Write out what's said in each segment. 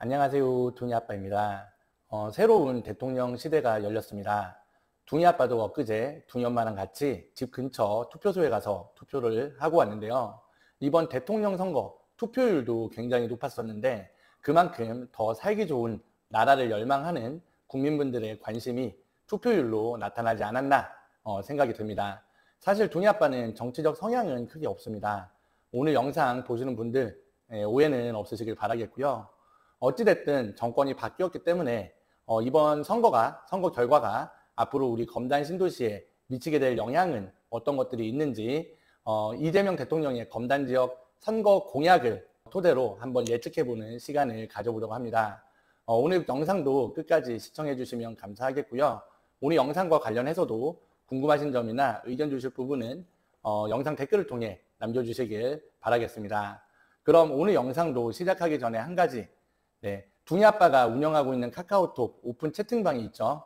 안녕하세요. 둥이 아빠입니다. 새로운 대통령 시대가 열렸습니다. 둥이 아빠도 엊그제 둥이 엄마랑 같이 집 근처 투표소에 가서 투표를 하고 왔는데요. 이번 대통령 선거 투표율도 굉장히 높았었는데 그만큼 더 살기 좋은 나라를 열망하는 국민분들의 관심이 투표율로 나타나지 않았나 생각이 듭니다. 사실 둥이 아빠는 정치적 성향은 크게 없습니다. 오늘 영상 보시는 분들 오해는 없으시길 바라겠고요. 어찌됐든 정권이 바뀌었기 때문에 이번 선거 결과가 앞으로 우리 검단 신도시에 미치게 될 영향은 어떤 것들이 있는지 이재명 대통령의 검단 지역 선거 공약을 토대로 한번 예측해보는 시간을 가져보려고 합니다. 오늘 영상도 끝까지 시청해 주시면 감사하겠고요. 오늘 영상과 관련해서도 궁금하신 점이나 의견 주실 부분은 영상 댓글을 통해 남겨주시길 바라겠습니다. 그럼 오늘 영상도 시작하기 전에 한 가지, 둥이 아빠가 운영하고 있는 카카오톡 오픈 채팅방이 있죠.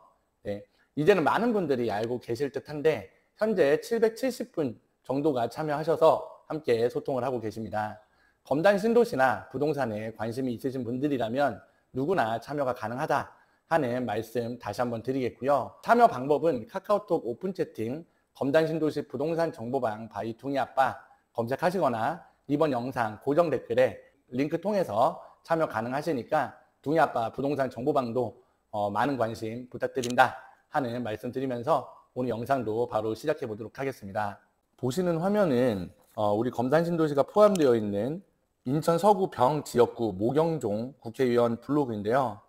이제는 많은 분들이 알고 계실 듯한데 현재 770분 정도가 참여하셔서 함께 소통을 하고 계십니다. 검단 신도시나 부동산에 관심이 있으신 분들이라면 누구나 참여가 가능하다 하는 말씀 다시 한번 드리겠고요. 참여 방법은 카카오톡 오픈 채팅 검단 신도시 부동산 정보방 바이 둥이 아빠 검색하시거나 이번 영상 고정 댓글에 링크 통해서 참여 가능하시니까 둥이 아빠 부동산 정보방도 많은 관심 부탁드린다 하는 말씀 드리면서 오늘 영상도 바로 시작해 보도록 하겠습니다. 보시는 화면은 우리 검단 신도시가 포함되어 있는 인천 서구 병 지역구 모경종 국회의원 블로그인데요.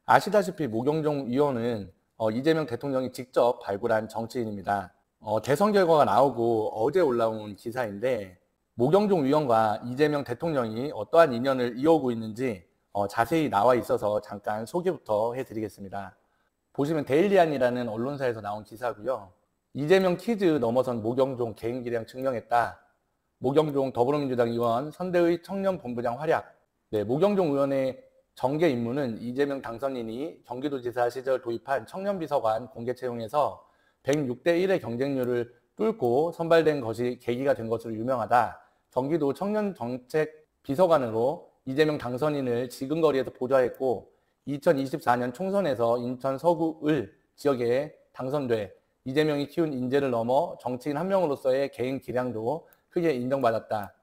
아시다시피 모경종 의원은 이재명 대통령이 직접 발굴한 정치인입니다. 대선 결과가 나오고 어제 올라온 기사인데 모경종 의원과 이재명 대통령이 어떠한 인연을 이어오고 있는지 자세히 나와 있어서 잠깐 소개부터 해드리겠습니다. 보시면 데일리안이라는 언론사에서 나온 기사고요. 이재명 퀴즈 넘어선 모경종 개인기량 증명했다. 모경종 더불어민주당 의원 선대의 청년본부장 활약. 모경종 의원의 정계 임무는 이재명 당선인이 경기도지사 시절 도입한 청년비서관 공개 채용에서 106대 1의 경쟁률을 뚫고 선발된 것이 계기가 된 것으로 유명하다. 경기도 청년정책 비서관으로 이재명 당선인을 지근거리에서 보좌했고 2024년 총선에서 인천 서구을 지역에 당선돼 이재명이 키운 인재를 넘어 정치인 한 명으로서의 개인 기량도 크게 인정받았다.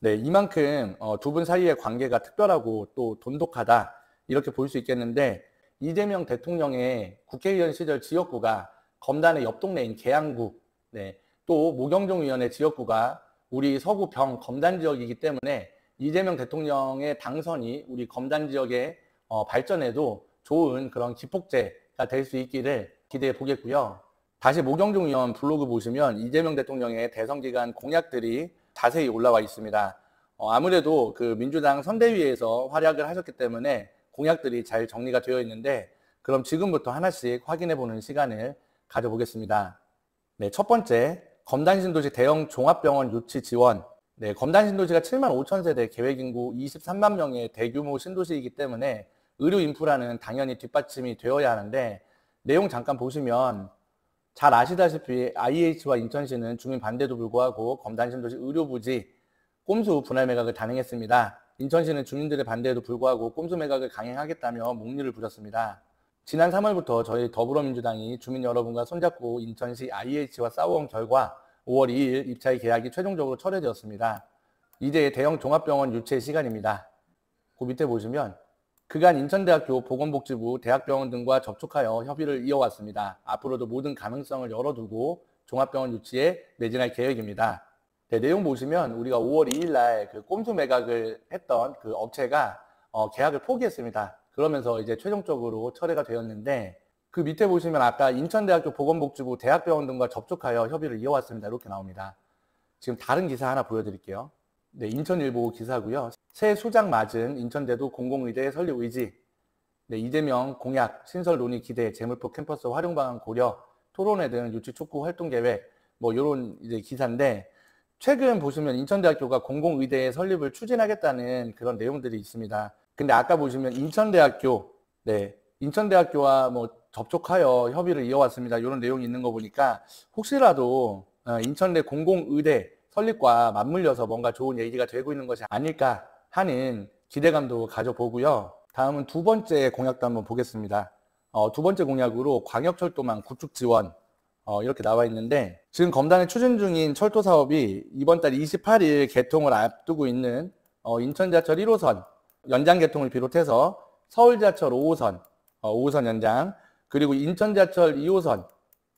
이만큼 두 분 사이의 관계가 특별하고 또 돈독하다 이렇게 볼 수 있겠는데 이재명 대통령의 국회의원 시절 지역구가 검단의 옆 동네인 계양구, 또 모경종 의원의 지역구가 우리 서구 병 검단 지역이기 때문에 이재명 대통령의 당선이 우리 검단 지역의 발전에도 좋은 그런 기폭제가 될 수 있기를 기대해 보겠고요. 다시 모경종 의원 블로그 보시면 이재명 대통령의 대선 기간 공약들이 자세히 올라와 있습니다. 아무래도 그 민주당 선대위에서 활약을 하셨기 때문에 공약들이 잘 정리가 되어 있는데 그럼 지금부터 하나씩 확인해 보는 시간을 가져보겠습니다. 첫 번째, 검단 신도시 대형 종합병원 유치 지원. 검단 신도시가 7만 5천 세대 계획인구 23만 명의 대규모 신도시이기 때문에 의료 인프라는 당연히 뒷받침이 되어야 하는데 내용 잠깐 보시면 잘 아시다시피 IH와 인천시는 주민 반대도 불구하고 검단 신도시 의료부지 꼼수 분할 매각을 단행했습니다. 인천시는 주민들의 반대에도 불구하고 꼼수 매각을 강행하겠다며 목리를 부렸습니다. 지난 3월부터 저희 더불어민주당이 주민 여러분과 손잡고 인천시 IH와 싸워온 결과 5월 2일 입찰 계약이 최종적으로 철회되었습니다. 이제 대형 종합병원 유치 시간입니다. 그 밑에 보시면 그간 인천대학교 보건복지부 대학병원 등과 접촉하여 협의를 이어왔습니다. 앞으로도 모든 가능성을 열어두고 종합병원 유치에 매진할 계획입니다. 내용 보시면 우리가 5월 2일 날 그 꼼수 매각을 했던 그 업체가 계약을 포기했습니다. 그러면서 이제 최종적으로 철회가 되었는데 그 밑에 보시면 아까 인천대학교 보건복지부 대학병원 등과 접촉하여 협의를 이어왔습니다. 이렇게 나옵니다. 지금 다른 기사 하나 보여드릴게요. 인천일보 기사고요. 새 수장 맞은 인천대도 공공의대 설립 의지. 이재명 공약, 신설 논의 기대, 재물포 캠퍼스 활용 방안 고려, 토론회 등 유치 촉구 활동 계획, 이런 이제 기사인데 최근 보시면 인천대학교가 공공의대 설립을 추진하겠다는 그런 내용들이 있습니다. 근데 아까 보시면 인천대학교, 인천대학교와 접촉하여 협의를 이어왔습니다. 이런 내용이 있는 거 보니까 혹시라도 인천대 공공의대 설립과 맞물려서 뭔가 좋은 얘기가 되고 있는 것이 아닐까 하는 기대감도 가져보고요. 다음은 두 번째 공약도 한번 보겠습니다. 두 번째 공약으로 광역철도망 구축 지원 이렇게 나와 있는데, 지금 검단에 추진 중인 철도 사업이 이번 달 28일 개통을 앞두고 있는 인천지하철 1호선 연장 개통을 비롯해서 서울지하철 5호선 5호선 연장, 그리고 인천지하철 2호선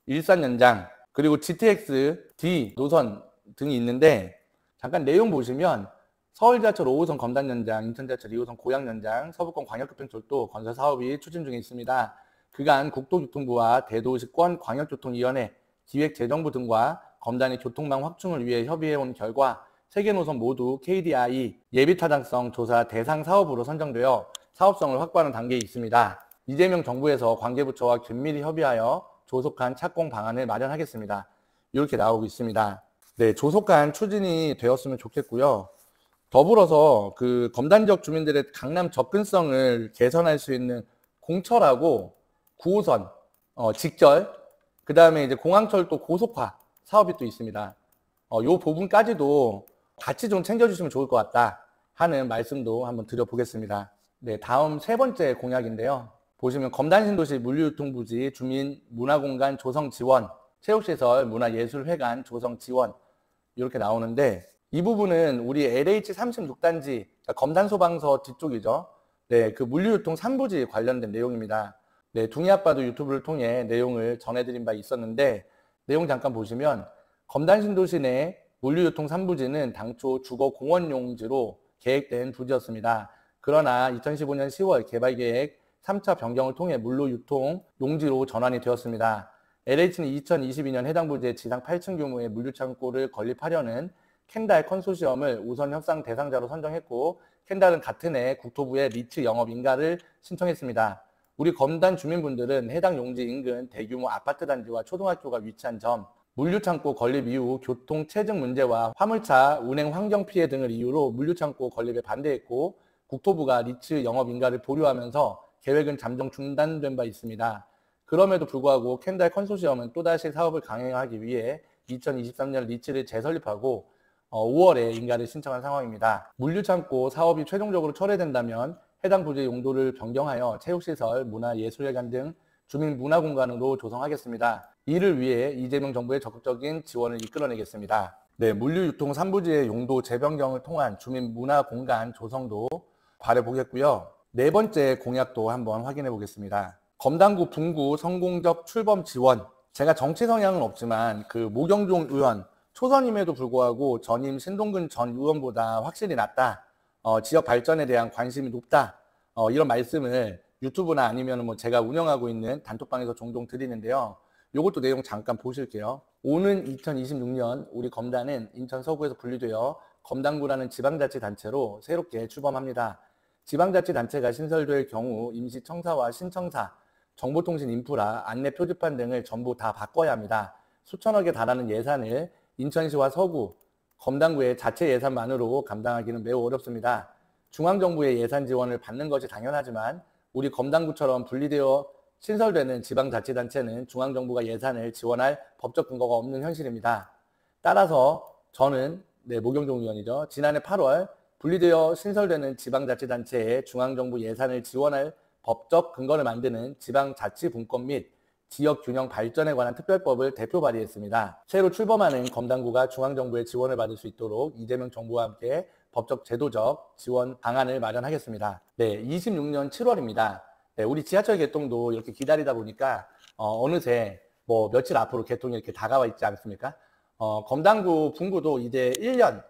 일산 연장, 그리고 GTX D 노선 등이 있는데, 잠깐 내용 보시면 서울지하철 5호선 검단 연장, 인천지하철 2호선 고양 연장, 서부권 광역급행철도 건설 사업이 추진 중에 있습니다. 그간 국토교통부와 대도시권 광역교통위원회, 기획재정부 등과 검단의 교통망 확충을 위해 협의해온 결과 3개 노선 모두 KDI 예비타당성 조사 대상 사업으로 선정되어 사업성을 확보하는 단계에 있습니다. 이재명 정부에서 관계부처와 긴밀히 협의하여 조속한 착공 방안을 마련하겠습니다. 이렇게 나오고 있습니다. 네, 조속한 추진이 되었으면 좋겠고요. 더불어서 그 검단 지역 주민들의 강남 접근성을 개선할 수 있는 공철하고 9호선 직결, 그 다음에 이제 공항철도 고속화 사업이 또 있습니다. 요 부분까지도 같이 좀 챙겨주시면 좋을 것 같다 하는 말씀도 한번 드려보겠습니다. 네, 다음 세 번째 공약인데요. 보시면 검단신도시 물류유통부지 주민 문화공간 조성 지원, 체육시설 문화예술회관 조성 지원 이렇게 나오는데, 이 부분은 우리 LH 36단지 검단소방서 뒤쪽이죠. 네, 그 물류유통 3부지 관련된 내용입니다. 네, 둥이아빠도 유튜브를 통해 내용을 전해드린 바 있었는데, 내용 잠깐 보시면 검단신도시 내 물류유통 3부지는 당초 주거공원용지로 계획된 부지였습니다. 그러나 2015년 10월 개발계획 3차 변경을 통해 물류유통 용지로 전환이 되었습니다. LH는 2022년 해당 부지에 지상 8층 규모의 물류창고를 건립하려는 캔달 컨소시엄을 우선 협상 대상자로 선정했고, 캔달은 같은 해 국토부에 리츠 영업 인가를 신청했습니다. 우리 검단 주민분들은 해당 용지 인근 대규모 아파트 단지와 초등학교가 위치한 점, 물류창고 건립 이후 교통 체증 문제와 화물차 운행 환경 피해 등을 이유로 물류창고 건립에 반대했고, 국토부가 리츠 영업 인가를 보류하면서 계획은 잠정 중단된 바 있습니다. 그럼에도 불구하고 캔달 컨소시엄은 또다시 사업을 강행하기 위해 2023년 리츠를 재설립하고 5월에 인가를 신청한 상황입니다. 물류창고 사업이 최종적으로 철회된다면 해당 부지의 용도를 변경하여 체육시설, 문화예술회관 등 주민 문화공간으로 조성하겠습니다. 이를 위해 이재명 정부의 적극적인 지원을 이끌어내겠습니다. 네, 물류유통 3부지의 용도 재변경을 통한 주민 문화공간 조성도 바라보겠고요. 네 번째 공약도 한번 확인해 보겠습니다. 검단구 분구 성공적 출범 지원. 제가 정치 성향은 없지만 그 모경종 의원 초선임에도 불구하고 전임 신동근 전 의원보다 확실히 낫다. 지역 발전에 대한 관심이 높다. 이런 말씀을 유튜브나 아니면 뭐 제가 운영하고 있는 단톡방에서 종종 드리는데요. 이것도 내용 잠깐 보실게요. 오는 2026년 우리 검단은 인천 서구에서 분리되어 검단구라는 지방자치단체로 새롭게 출범합니다. 지방자치단체가 신설될 경우 임시청사와 신청사, 정보통신 인프라, 안내 표지판 등을 전부 다 바꿔야 합니다. 수천억에 달하는 예산을 인천시와 서구, 검단구의 자체 예산만으로 감당하기는 매우 어렵습니다. 중앙정부의 예산 지원을 받는 것이 당연하지만 우리 검단구처럼 분리되어 신설되는 지방자치단체는 중앙정부가 예산을 지원할 법적 근거가 없는 현실입니다. 따라서 저는 모경종 의원이죠. 지난해 8월 분리되어 신설되는 지방자치단체에 중앙정부 예산을 지원할 법적 근거를 만드는 지방자치분권 및 지역균형 발전에 관한 특별법을 대표 발의했습니다. 새로 출범하는 검단구가 중앙정부의 지원을 받을 수 있도록 이재명 정부와 함께 법적 제도적 지원 방안을 마련하겠습니다. 네, 26년 7월입니다. 네, 우리 지하철 개통도 이렇게 기다리다 보니까 어느새 뭐 며칠 앞으로 개통이 이렇게 다가와 있지 않습니까? 검단구 분구도 이제 1년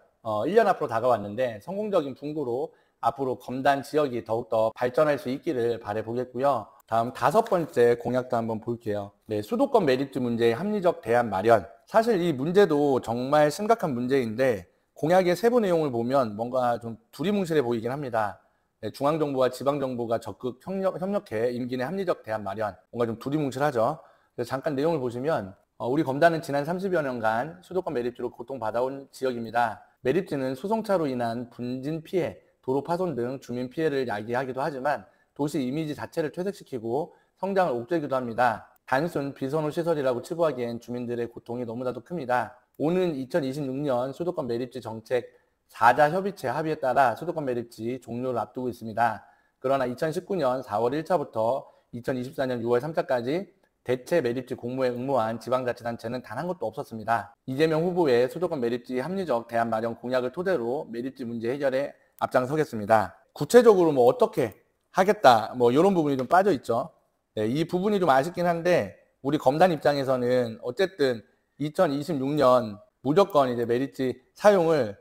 앞으로 다가왔는데 성공적인 분구로 앞으로 검단 지역이 더욱더 발전할 수 있기를 바라보겠고요. 다음 다섯 번째 공약도 한번 볼게요. 네, 수도권 매립지 문제의 합리적 대안 마련. 사실 이 문제도 정말 심각한 문제인데 공약의 세부 내용을 보면 뭔가 좀 두리뭉실해 보이긴 합니다. 네, 중앙정부와 지방정부가 적극 협력해 임기 내 합리적 대안 마련. 뭔가 좀 두리뭉실하죠. 그래서 잠깐 내용을 보시면 우리 검단은 지난 30여 년간 수도권 매립지로 고통받아온 지역입니다. 매립지는 수송차로 인한 분진 피해, 도로 파손 등 주민 피해를 야기하기도 하지만 도시 이미지 자체를 퇴색시키고 성장을 옥죄기도 합니다. 단순 비선호 시설이라고 치부하기엔 주민들의 고통이 너무나도 큽니다. 오는 2026년 수도권 매립지 정책 4자 협의체 합의에 따라 수도권 매립지 종료를 앞두고 있습니다. 그러나 2019년 4월 1차부터 2024년 6월 3차까지 대체 매립지 공모에 응모한 지방자치단체는 단 한 곳도 없었습니다. 이재명 후보의 수도권 매립지 합리적 대안 마련 공약을 토대로 매립지 문제 해결에 앞장서겠습니다. 구체적으로 뭐 어떻게 하겠다, 뭐 이런 부분이 좀 빠져 있죠. 네, 이 부분이 좀 아쉽긴 한데 우리 검단 입장에서는 어쨌든 2026년 무조건 이제 매립지 사용을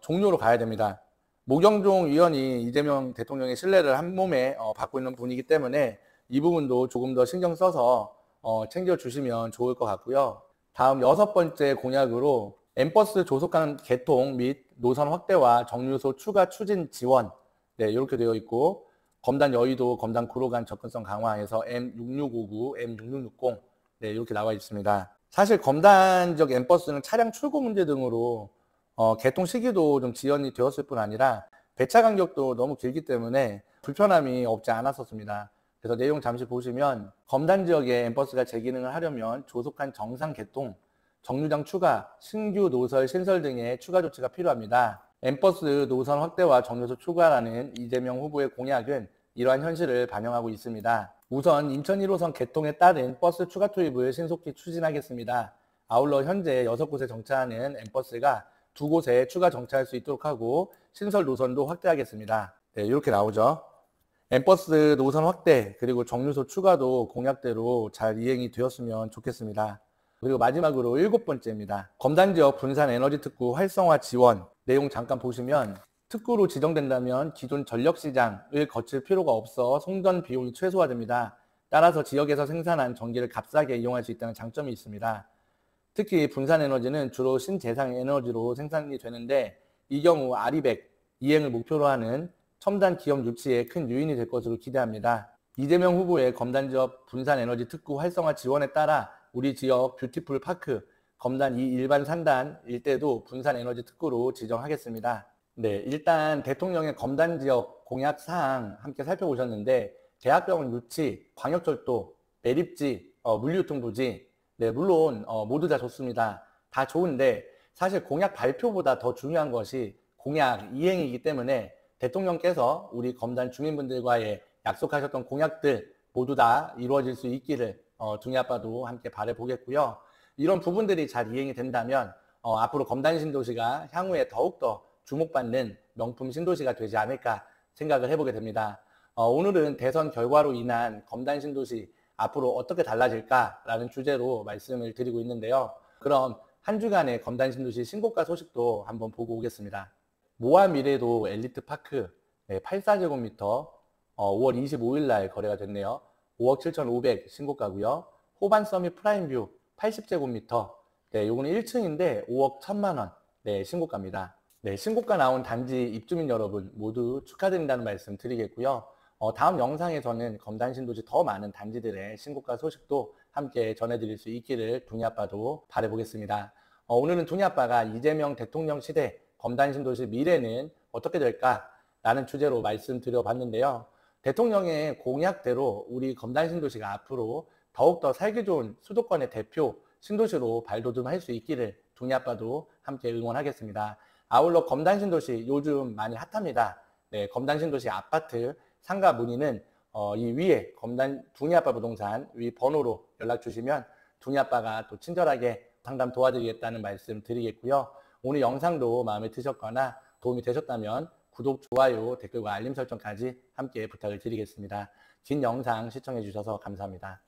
종료로 가야 됩니다. 모경종 의원이 이재명 대통령의 신뢰를 한 몸에 받고 있는 분이기 때문에 이 부분도 조금 더 신경 써서 챙겨주시면 좋을 것 같고요. 다음 6번째 공약으로 M버스 조속한 개통 및 노선 확대와 정류소 추가 추진 지원, 네, 이렇게 되어 있고, 검단 여의도, 검단 구로 간 접근성 강화해서 M6659, M6660, 네, 이렇게 나와 있습니다. 사실 검단 지역 M버스는 차량 출고 문제 등으로 개통 시기도 좀 지연이 되었을 뿐 아니라 배차 간격도 너무 길기 때문에 불편함이 없지 않았었습니다. 그래서 내용 잠시 보시면 검단 지역에 M버스가 재기능을 하려면 조속한 정상 개통, 정류장 추가, 신규 노설 신설 등의 추가 조치가 필요합니다. M버스 노선 확대와 정류소 추가라는 이재명 후보의 공약은 이러한 현실을 반영하고 있습니다. 우선 인천 1호선 개통에 따른 버스 추가 투입을 신속히 추진하겠습니다. 아울러 현재 6곳에 정차하는 M버스가 2곳에 추가 정차할 수 있도록 하고 신설 노선도 확대하겠습니다. 네, 이렇게 나오죠. M버스 노선 확대 그리고 정류소 추가도 공약대로 잘 이행이 되었으면 좋겠습니다. 그리고 마지막으로 7번째입니다. 검단 지역 분산 에너지 특구 활성화 지원 내용 잠깐 보시면 특구로 지정된다면 기존 전력시장을 거칠 필요가 없어 송전 비용이 최소화됩니다. 따라서 지역에서 생산한 전기를 값싸게 이용할 수 있다는 장점이 있습니다. 특히 분산에너지는 주로 신재생에너지로 생산이 되는데 이 경우 아리백 이행을 목표로 하는 첨단 기업 유치에 큰 요인이 될 것으로 기대합니다. 이재명 후보의 검단 지역 분산에너지 특구 활성화 지원에 따라 우리 지역 뷰티풀 파크, 검단 2 일반 산단 일대도 분산에너지 특구로 지정하겠습니다. 네, 일단 대통령의 검단 지역 공약 사항 함께 살펴보셨는데 대학병원 유치, 광역철도, 매립지, 물류유통부지 네, 물론 모두 다 좋습니다. 다 좋은데 사실 공약 발표보다 더 중요한 것이 공약 이행이기 때문에 대통령께서 우리 검단 주민분들과의 약속하셨던 공약들 모두 다 이루어질 수 있기를 중이 아빠도 함께 바라보겠고요. 이런 부분들이 잘 이행이 된다면 앞으로 검단 신도시가 향후에 더욱더 주목받는 명품 신도시가 되지 않을까 생각을 해보게 됩니다. 오늘은 대선 결과로 인한 검단 신도시 앞으로 어떻게 달라질까라는 주제로 말씀을 드리고 있는데요. 그럼 한 주간의 검단 신도시 신고가 소식도 한번 보고 오겠습니다. 모아 미래도 엘리트 파크 84제곱미터 5월 25일 날 거래가 됐네요. 5억 7,500 신고가고요. 호반 서밋 프라임뷰 80제곱미터 네, 요거는 1층인데 5억 1,000만 원 네, 신고가입니다. 네, 신고가 나온 단지 입주민 여러분 모두 축하드린다는 말씀 드리겠고요. 다음 영상에서는 검단 신도시 더 많은 단지들의 신고가 소식도 함께 전해드릴 수 있기를 둥이아빠도 바라보겠습니다. 오늘은 둥이아빠가 이재명 대통령 시대 검단 신도시 미래는 어떻게 될까? 라는 주제로 말씀드려봤는데요. 대통령의 공약대로 우리 검단 신도시가 앞으로 더욱더 살기 좋은 수도권의 대표 신도시로 발돋움할 수 있기를 둥이아빠도 함께 응원하겠습니다. 아울러 검단 신도시 요즘 많이 핫합니다. 네, 검단 신도시 아파트 상가 문의는 이 위에 검단 둥이아빠 부동산 위 번호로 연락 주시면 둥이아빠가 또 친절하게 상담 도와드리겠다는 말씀 드리겠고요. 오늘 영상도 마음에 드셨거나 도움이 되셨다면 구독, 좋아요, 댓글과 알림 설정까지 함께 부탁을 드리겠습니다. 긴 영상 시청해 주셔서 감사합니다.